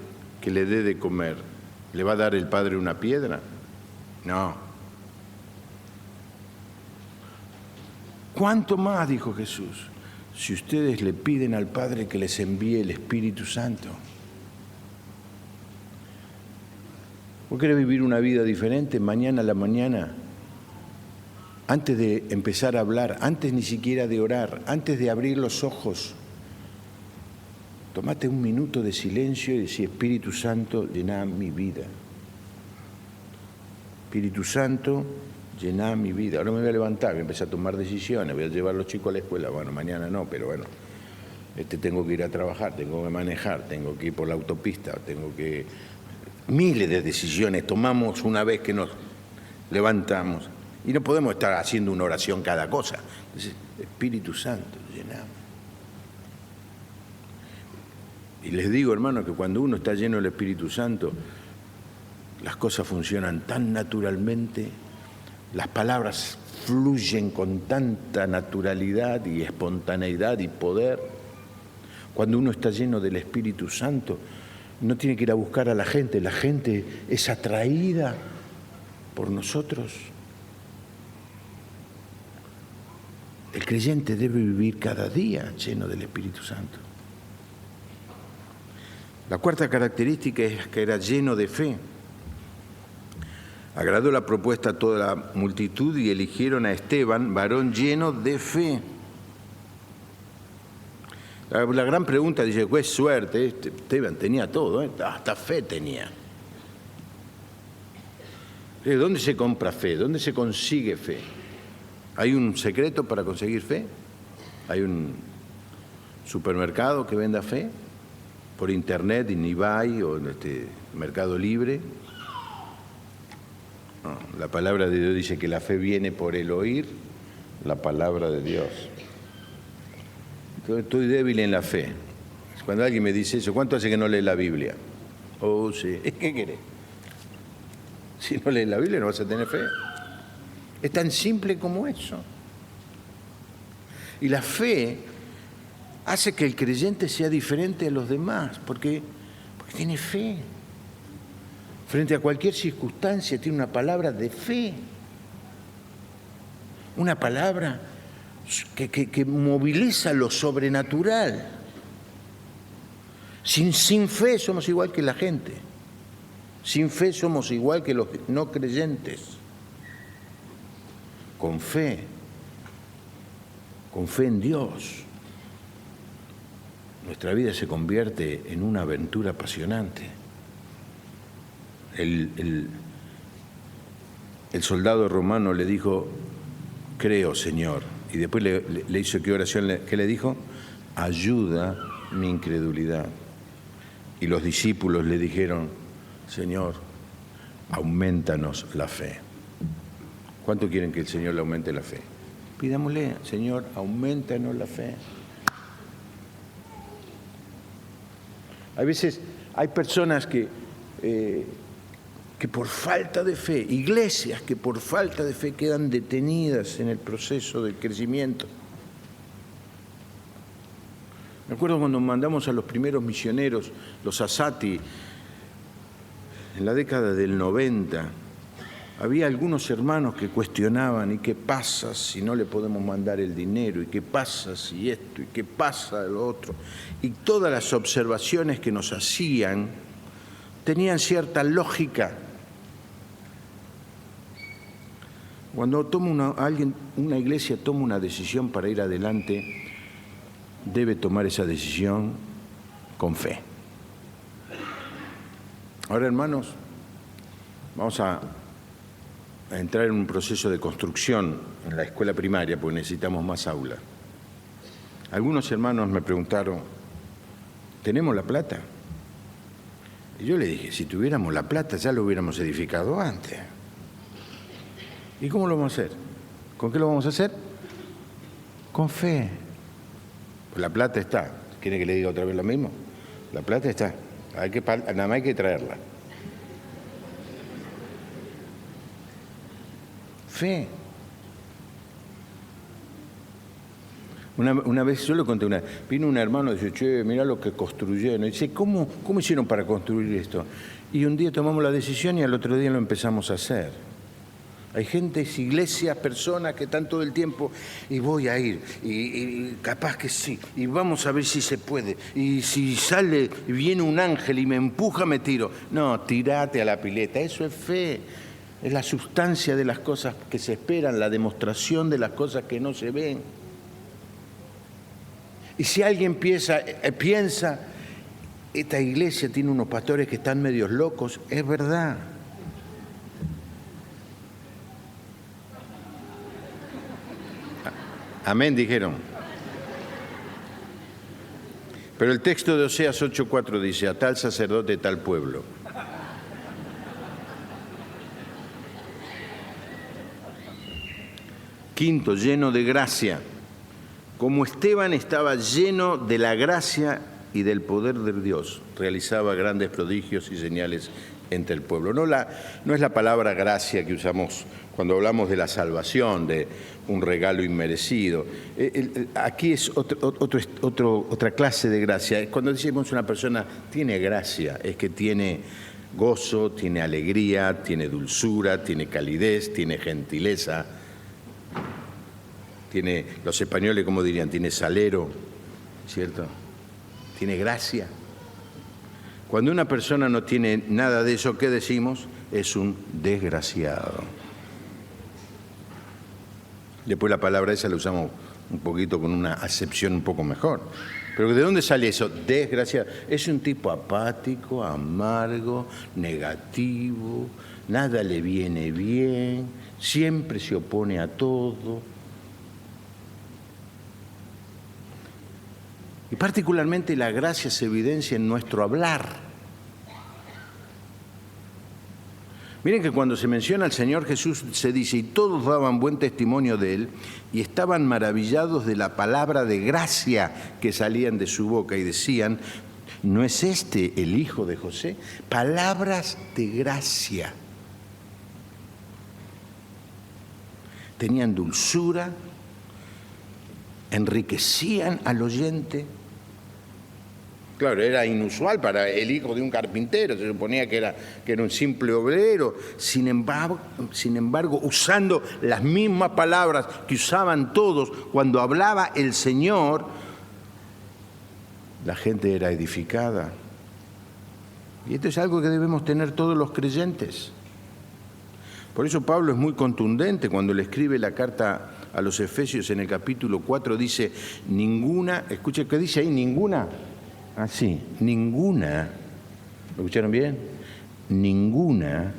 que le dé de comer, ¿le va a dar el padre una piedra? No. ¿Cuánto más, dijo Jesús, si ustedes le piden al Padre que les envíe el Espíritu Santo? ¿Vos querés vivir una vida diferente mañana a la mañana? Antes de empezar a hablar, antes ni siquiera de orar, antes de abrir los ojos, tomate un minuto de silencio y decí: Espíritu Santo, llená mi vida. Espíritu Santo, llená mi vida. Ahora me voy a levantar, voy a empezar a tomar decisiones, voy a llevar a los chicos a la escuela. Bueno, mañana no, pero bueno, tengo que ir a trabajar, tengo que manejar, tengo que ir por la autopista, tengo que... Miles de decisiones tomamos una vez que nos levantamos y no podemos estar haciendo una oración cada cosa. Entonces, Espíritu Santo, llenamos. Y les digo, hermanos, que cuando uno está lleno del Espíritu Santo, las cosas funcionan tan naturalmente, las palabras fluyen con tanta naturalidad y espontaneidad y poder. Cuando uno está lleno del Espíritu Santo, no tiene que ir a buscar a la gente es atraída por nosotros. El creyente debe vivir cada día lleno del Espíritu Santo. La cuarta característica es que era lleno de fe. Agradó la propuesta a toda la multitud y eligieron a Esteban, varón lleno de fe. La gran pregunta dice: ¿qué suerte? Esteban tenía todo, hasta fe tenía. ¿Dónde se compra fe? ¿Dónde se consigue fe? ¿Hay un secreto para conseguir fe? ¿Hay un supermercado que venda fe? ¿Por internet, en eBay o en Mercado Libre? No, la palabra de Dios dice que la fe viene por el oír la palabra de Dios. Estoy débil en la fe. Cuando alguien me dice eso: ¿cuánto hace que no lee la Biblia? Oh, sí. ¿Qué querés? Si no lees la Biblia no vas a tener fe. Es tan simple como eso. Y la fe hace que el creyente sea diferente a los demás, porque tiene fe. Frente a cualquier circunstancia tiene una palabra de fe. Una palabra que moviliza lo sobrenatural. Sin fe somos igual que la gente. Sin fe somos igual que los no creyentes. Con fe en Dios, nuestra vida se convierte en una aventura apasionante. El soldado romano le dijo, creo, Señor. Y después le hizo qué oración, ¿qué le dijo? Ayuda mi incredulidad. Y los discípulos le dijeron, Señor, aumentanos la fe. ¿Cuánto quieren que el Señor le aumente la fe? Pidámosle, Señor, aumentanos la fe. A veces hay personas que por falta de fe, iglesias que por falta de fe quedan detenidas en el proceso del crecimiento. Me acuerdo cuando mandamos a los primeros misioneros, los Asati, en la década del 90, había algunos hermanos que cuestionaban, ¿y qué pasa si no le podemos mandar el dinero? ¿Y qué pasa si esto? ¿Y qué pasa lo otro? Y todas las observaciones que nos hacían tenían cierta lógica. Cuando una iglesia toma una decisión para ir adelante, debe tomar esa decisión con fe. Ahora, hermanos, vamos a entrar en un proceso de construcción en la escuela primaria porque necesitamos más aulas. Algunos hermanos me preguntaron, ¿tenemos la plata? Y yo le dije, si tuviéramos la plata ya lo hubiéramos edificado antes. ¿Y cómo lo vamos a hacer? ¿Con qué lo vamos a hacer? Con fe. Pues la plata está. ¿Quiere que le diga otra vez lo mismo? La plata está. Nada más hay que traerla. Fe. Una vez, yo lo conté vino un hermano y dice, che, mirá lo que construyeron. Y dice, ¿cómo hicieron para construir esto? Y un día tomamos la decisión y al otro día lo empezamos a hacer. Hay gente, iglesias, personas que están todo el tiempo y voy a ir, y capaz que sí, y vamos a ver si se puede. Y si sale, viene un ángel y me empuja, me tiro. No, tirate a la pileta, eso es fe. Es la sustancia de las cosas que se esperan, la demostración de las cosas que no se ven. Y si alguien piensa, esta iglesia tiene unos pastores que están medios locos, es verdad. Amén, dijeron. Pero el texto de Oseas 8:4 dice, a tal sacerdote, tal pueblo. Quinto, lleno de gracia. Como Esteban estaba lleno de la gracia y del poder de Dios, realizaba grandes prodigios y señales entre el pueblo. No es la palabra gracia que usamos cuando hablamos de la salvación, de un regalo inmerecido. Aquí es otra clase de gracia. Cuando decimos una persona tiene gracia, es que tiene gozo, tiene alegría, tiene dulzura, tiene calidez, tiene gentileza. Tiene, los españoles, ¿cómo dirían? Tiene salero, ¿cierto? Tiene gracia. Cuando una persona no tiene nada de eso, ¿qué decimos? Es un desgraciado. Después la palabra esa la usamos un poquito con una acepción un poco mejor. Pero ¿de dónde sale eso? Desgraciado. Es un tipo apático, amargo, negativo, nada le viene bien, siempre se opone a todo. Y particularmente la gracia se evidencia en nuestro hablar. Miren que cuando se menciona al Señor Jesús se dice, y todos daban buen testimonio de Él, y estaban maravillados de la palabra de gracia que salían de su boca, y decían, ¿no es este el hijo de José? Palabras de gracia. Tenían dulzura, enriquecían al oyente. Claro, era inusual para el hijo de un carpintero, se suponía que era un simple obrero. Sin embargo, usando las mismas palabras que usaban todos cuando hablaba el Señor, la gente era edificada. Y esto es algo que debemos tener todos los creyentes. Por eso Pablo es muy contundente cuando le escribe la carta a los Efesios en el capítulo 4, dice, ninguna, escuche qué dice ahí, ninguna. Ah, sí, ninguna, ¿lo escucharon bien? Ninguna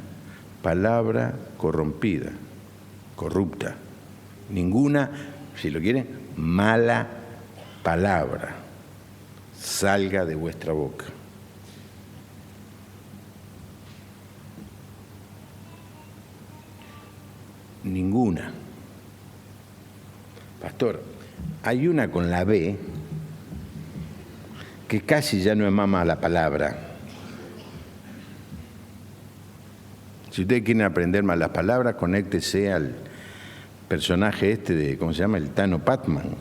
palabra corrompida, corrupta, ninguna, si lo quieren, mala palabra salga de vuestra boca. Ninguna. Pastor, hay una con la B que casi ya no es más mala palabra. Si ustedes quieren aprender malas palabras, conéctese al personaje de, ¿cómo se llama? El Tano Patman.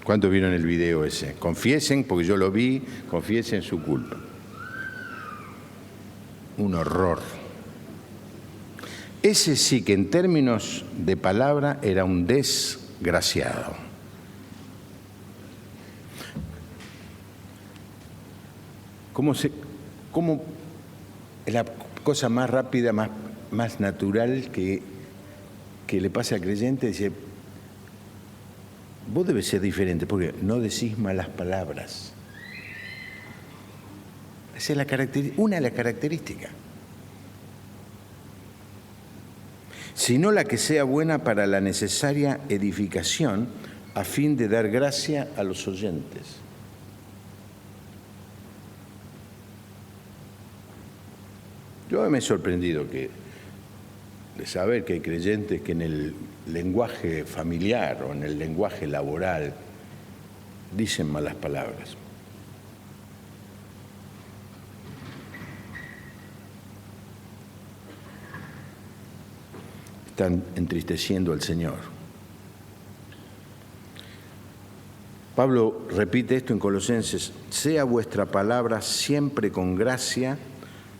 ¿Cuántos vieron el video ese? Confiesen, porque yo lo vi, confiesen su culpa. Un horror. Ese sí que en términos de palabra era un desgraciado. ¿Cómo es la cosa más rápida, más natural que le pasa al creyente? Dice, vos debes ser diferente porque no decís malas palabras. Esa es una de las características. Sino la que sea buena para la necesaria edificación a fin de dar gracia a los oyentes. Yo me he sorprendido de saber que hay creyentes que en el lenguaje familiar o en el lenguaje laboral dicen malas palabras. Están entristeciendo al Señor. Pablo repite esto en Colosenses: sea vuestra palabra siempre con gracia,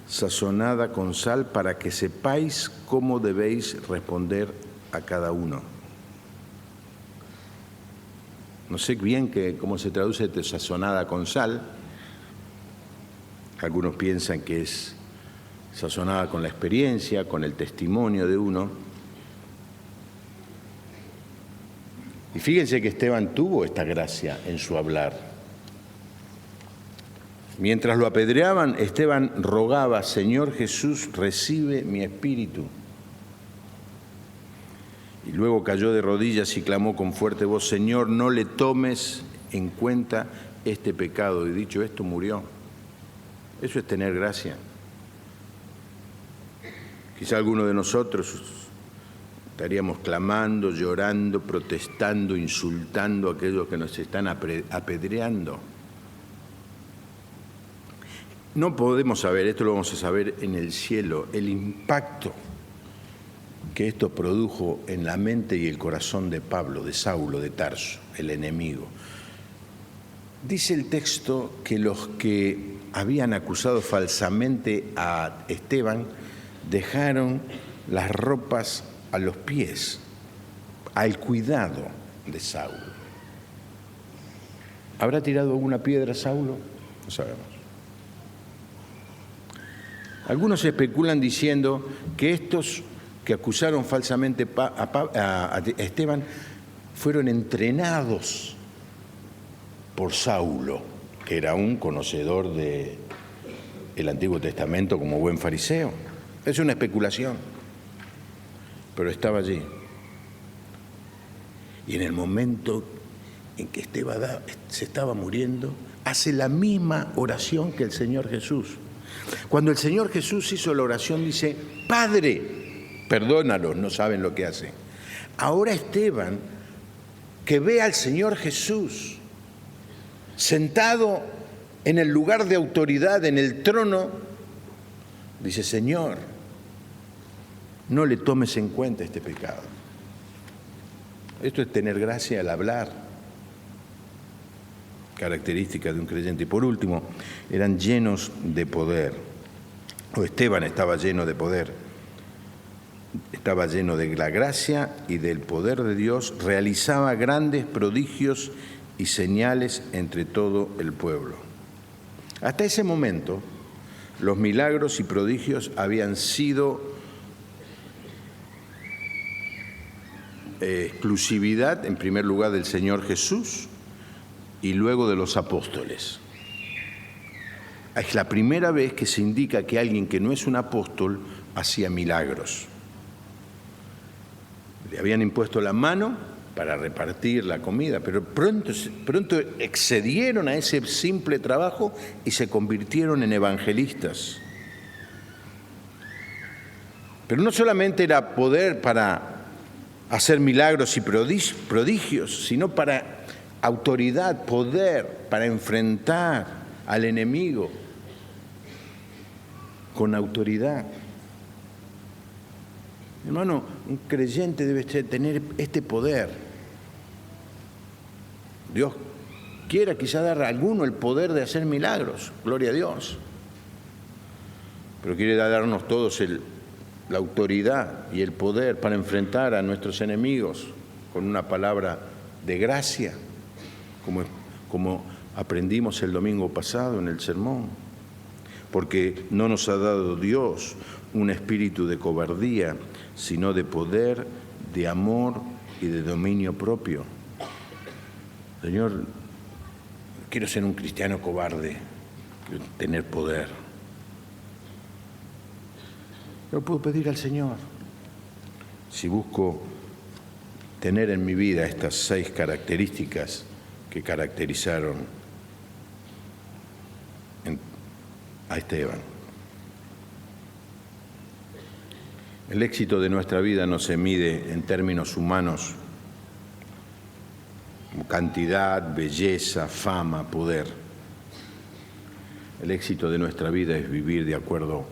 sazonada con sal, para que sepáis cómo debéis responder a cada uno. No sé bien cómo se traduce sazonada con sal. Algunos piensan que es sazonada con la experiencia, con el testimonio de uno. Y fíjense que Esteban tuvo esta gracia en su hablar. Mientras lo apedreaban, Esteban rogaba: Señor Jesús, recibe mi espíritu. Y luego cayó de rodillas y clamó con fuerte voz: Señor, no le tomes en cuenta este pecado. Y dicho esto, murió. Eso es tener gracia. Quizá alguno de nosotros estaríamos clamando, llorando, protestando, insultando a aquellos que nos están apedreando. No podemos saber, esto lo vamos a saber en el cielo, el impacto que esto produjo en la mente y el corazón de Pablo, de Saulo de Tarso, el enemigo. Dice el texto que los que habían acusado falsamente a Esteban dejaron las ropas a los pies, al cuidado de Saulo. ¿Habrá tirado alguna piedra Saulo? No sabemos. Algunos especulan diciendo que estos que acusaron falsamente a Esteban fueron entrenados por Saulo, que era un conocedor del Antiguo Testamento como buen fariseo. Es una especulación, pero estaba allí. Y en el momento en que Esteban se estaba muriendo, hace la misma oración que el Señor Jesús. Cuando el Señor Jesús hizo la oración, dice: Padre, perdónalos, no saben lo que hacen. Ahora Esteban, que ve al Señor Jesús sentado en el lugar de autoridad, en el trono, dice: Señor, no le tomes en cuenta este pecado. Esto es tener gracia al hablar, característica de un creyente. Y por último, eran llenos de poder, o Esteban estaba lleno de poder, estaba lleno de la gracia y del poder de Dios, realizaba grandes prodigios y señales entre todo el pueblo. Hasta ese momento, los milagros y prodigios habían sido exclusividad, en primer lugar, del Señor Jesús y luego de los apóstoles. Es la primera vez que se indica que alguien que no es un apóstol hacía milagros. Le habían impuesto la mano para repartir la comida, pero pronto excedieron a ese simple trabajo y se convirtieron en evangelistas. Pero no solamente era poder para hacer milagros y prodigios, sino para autoridad, poder, para enfrentar al enemigo con autoridad. Hermano, un creyente debe tener este poder. Dios quiera quizá dar a alguno el poder de hacer milagros, gloria a Dios. Pero quiere darnos todos la autoridad y el poder para enfrentar a nuestros enemigos con una palabra de gracia, como aprendimos el domingo pasado en el sermón. Porque no nos ha dado Dios un espíritu de cobardía, sino de poder, de amor y de dominio propio. Señor, quiero ser un cristiano cobarde, quiero tener poder. Yo puedo pedir al Señor. Si busco tener en mi vida estas 6 características que caracterizaron a Esteban. El éxito de nuestra vida no se mide en términos humanos, como cantidad, belleza, fama, poder. El éxito de nuestra vida es vivir de acuerdo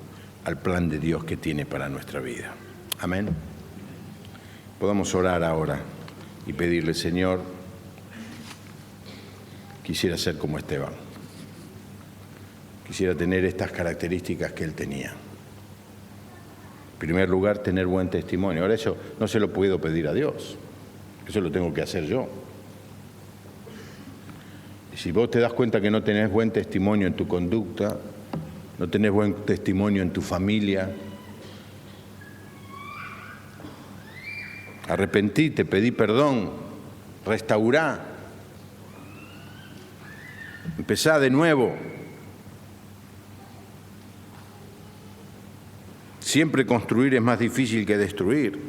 al plan de Dios que tiene para nuestra vida. Amén. Podamos orar ahora y pedirle, Señor, quisiera ser como Esteban. Quisiera tener estas características que él tenía. En primer lugar, tener buen testimonio. Ahora eso no se lo puedo pedir a Dios. Eso lo tengo que hacer yo. Y si vos te das cuenta que no tenés buen testimonio en tu conducta, no tenés buen testimonio en tu familia, arrepentite, pedí perdón, restaurá, empezá de nuevo. Siempre construir es más difícil que destruir.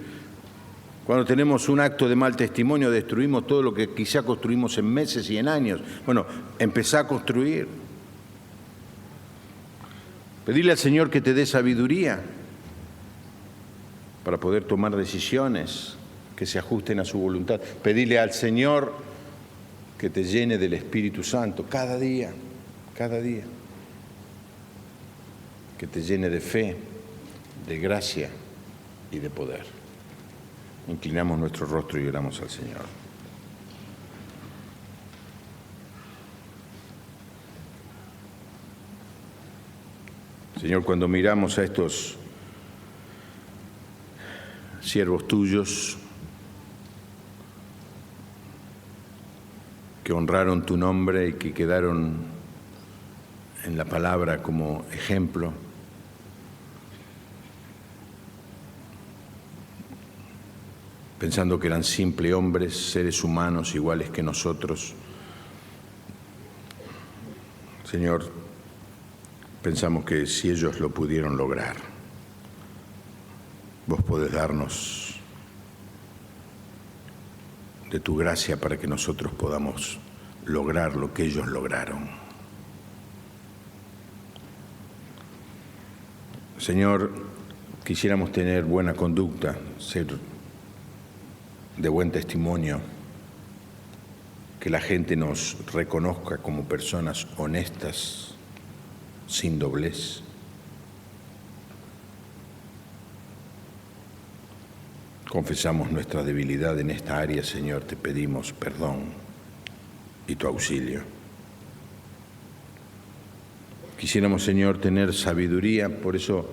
Cuando tenemos un acto de mal testimonio, destruimos todo lo que quizá construimos en meses y en años. Bueno, empezá a construir. Pedirle al Señor que te dé sabiduría para poder tomar decisiones que se ajusten a su voluntad. Pedirle al Señor que te llene del Espíritu Santo cada día, cada día. Que te llene de fe, de gracia y de poder. Inclinamos nuestro rostro y oramos al Señor. Señor, cuando miramos a estos siervos tuyos que honraron tu nombre y que quedaron en la palabra como ejemplo, pensando que eran simples hombres, seres humanos iguales que nosotros. Señor, pensamos que si ellos lo pudieron lograr, vos podés darnos de tu gracia para que nosotros podamos lograr lo que ellos lograron. Señor, quisiéramos tener buena conducta, ser de buen testimonio, que la gente nos reconozca como personas honestas, sin doblez. confesamos nuestra debilidad en esta área, Señor, te pedimos perdón y tu auxilio. Quisiéramos, Señor, tener sabiduría, por eso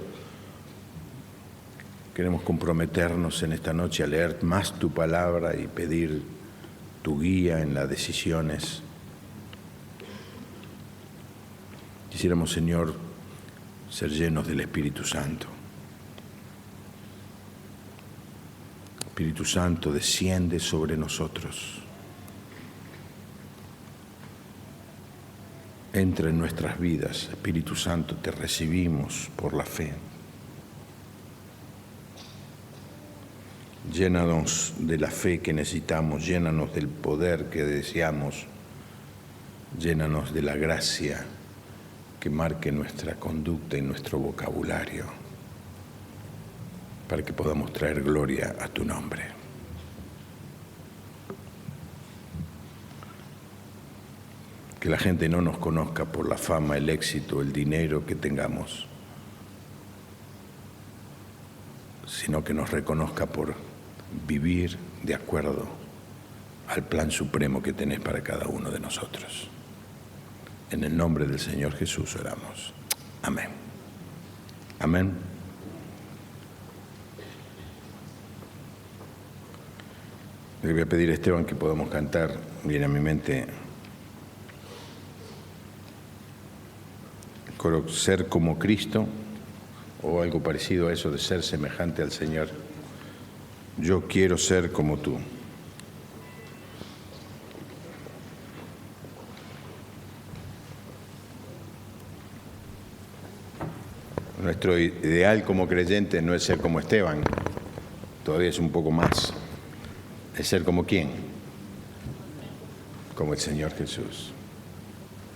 queremos comprometernos en esta noche a leer más tu palabra y pedir tu guía en las decisiones. Quisiéramos, Señor, ser llenos del Espíritu Santo. Espíritu Santo, desciende sobre nosotros. Entra en nuestras vidas. Espíritu Santo, te recibimos por la fe. Llénanos de la fe que necesitamos, llénanos del poder que deseamos, llénanos de la gracia que marque nuestra conducta y nuestro vocabulario, para que podamos traer gloria a tu nombre. Que la gente no nos conozca por la fama, el éxito, el dinero que tengamos, sino que nos reconozca por vivir de acuerdo al plan supremo que tenés para cada uno de nosotros. En el nombre del Señor Jesús oramos. Amén. Amén. Le voy a pedir a Esteban que podamos cantar. Viene a mi mente el coro Ser como Cristo, o algo parecido a eso de ser semejante al Señor. Yo quiero ser como tú. Nuestro ideal como creyentes no es ser como Esteban, todavía es un poco más. Es ser como ¿quién? Como el Señor Jesús.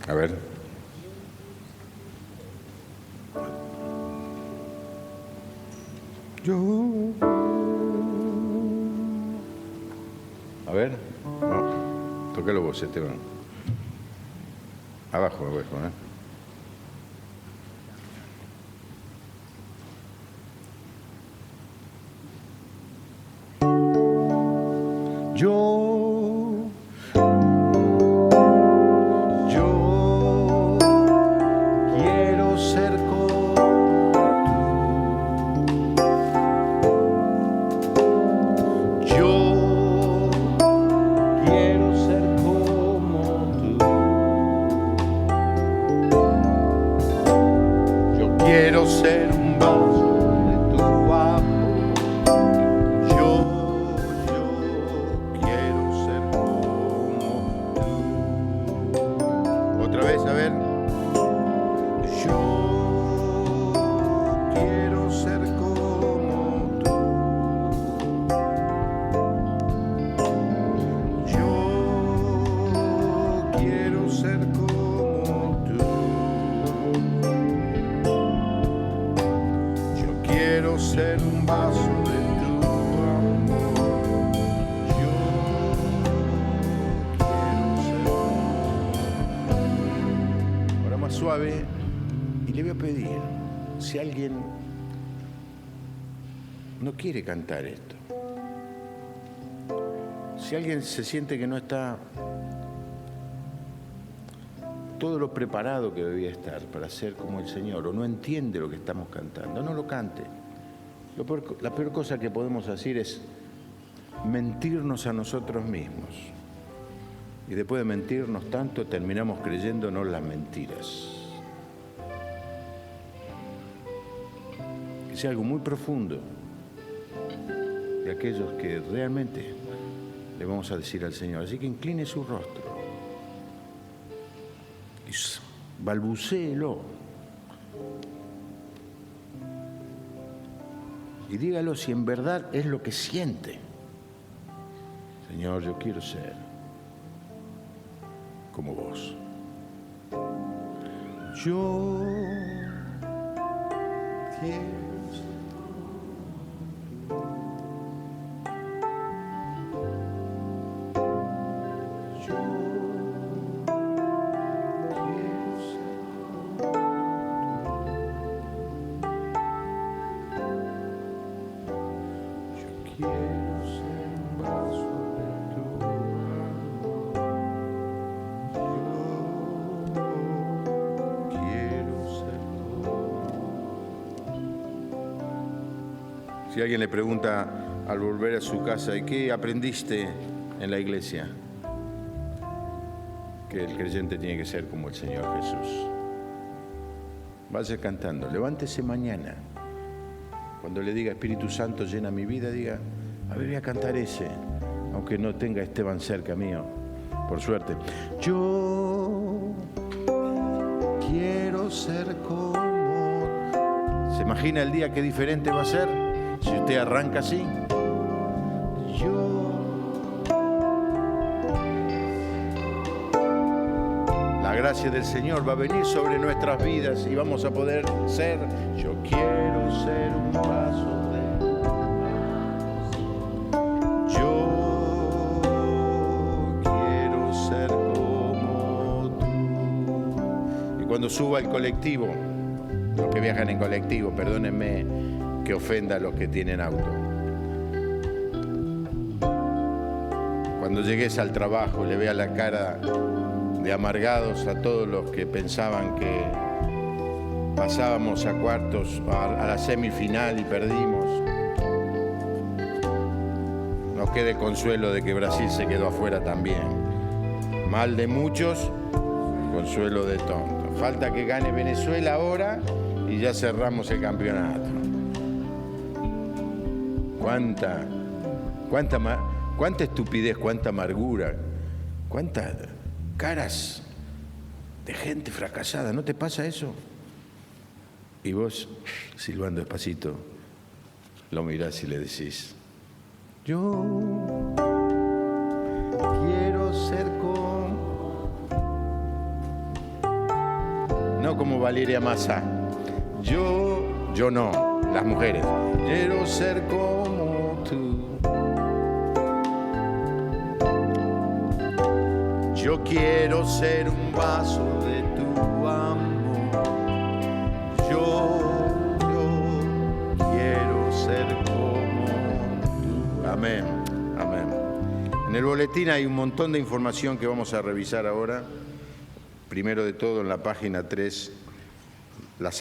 A ver. Yo. A ver. No. Tócalo vos, Esteban. Abajo, abajo, ¿eh? Yo quiero ser como tú. Yo quiero ser como tú. Yo quiero ser un vaso de tu amor. Ser un vaso de tu amor. Yo quiero ser. Ahora más suave, y le voy a pedir, si alguien no quiere cantar esto, si alguien se siente que no está todo lo preparado que debía estar para ser como el Señor, o no entiende lo que estamos cantando, no lo cante. La peor cosa que podemos hacer es mentirnos a nosotros mismos. Y después de mentirnos tanto, terminamos creyéndonos las mentiras. Que sea algo muy profundo de aquellos que realmente le vamos a decir al Señor. Así que incline su rostro y balbucéelo. Y dígalo si en verdad es lo que siente. Señor, yo quiero ser como vos. Yo quiero ser como tú. Yo quiero ser como tú. Yo quiero Si alguien le pregunta al volver a su casa, ¿y qué aprendiste en la iglesia? Que el creyente tiene que ser como el Señor Jesús. Vaya cantando, levántese mañana. Cuando le diga Espíritu Santo llena mi vida, diga, a ver, voy a cantar ese, aunque no tenga a Esteban cerca mío, por suerte. Yo quiero ser como... ¿Se imagina el día qué diferente va a ser si usted arranca así? La gracia del Señor va a venir sobre nuestras vidas y vamos a poder ser. Yo quiero ser un vaso de tu mano. Yo quiero ser como tú. Y cuando suba el colectivo, los que viajan en colectivo, perdónenme que ofenda a los que tienen auto. Cuando llegues al trabajo, le vea la cara de amargados a todos los que pensaban que pasábamos a cuartos, a la semifinal y perdimos. Nos quede consuelo de que Brasil se quedó afuera también. Mal de muchos, consuelo de tontos. Falta que gane Venezuela ahora y ya cerramos el campeonato. Cuánta estupidez, cuánta amargura, cuántas caras de gente fracasada. ¿No te pasa eso? Y vos, silbando despacito, lo mirás y le decís, yo quiero ser como... No como Valeria Massa. Yo no, las mujeres. Quiero ser como tú. Yo quiero ser un vaso de tu amor. Yo quiero ser como tú. Amén, amén. En el boletín hay un montón de información que vamos a revisar ahora. Primero de todo, en la página 3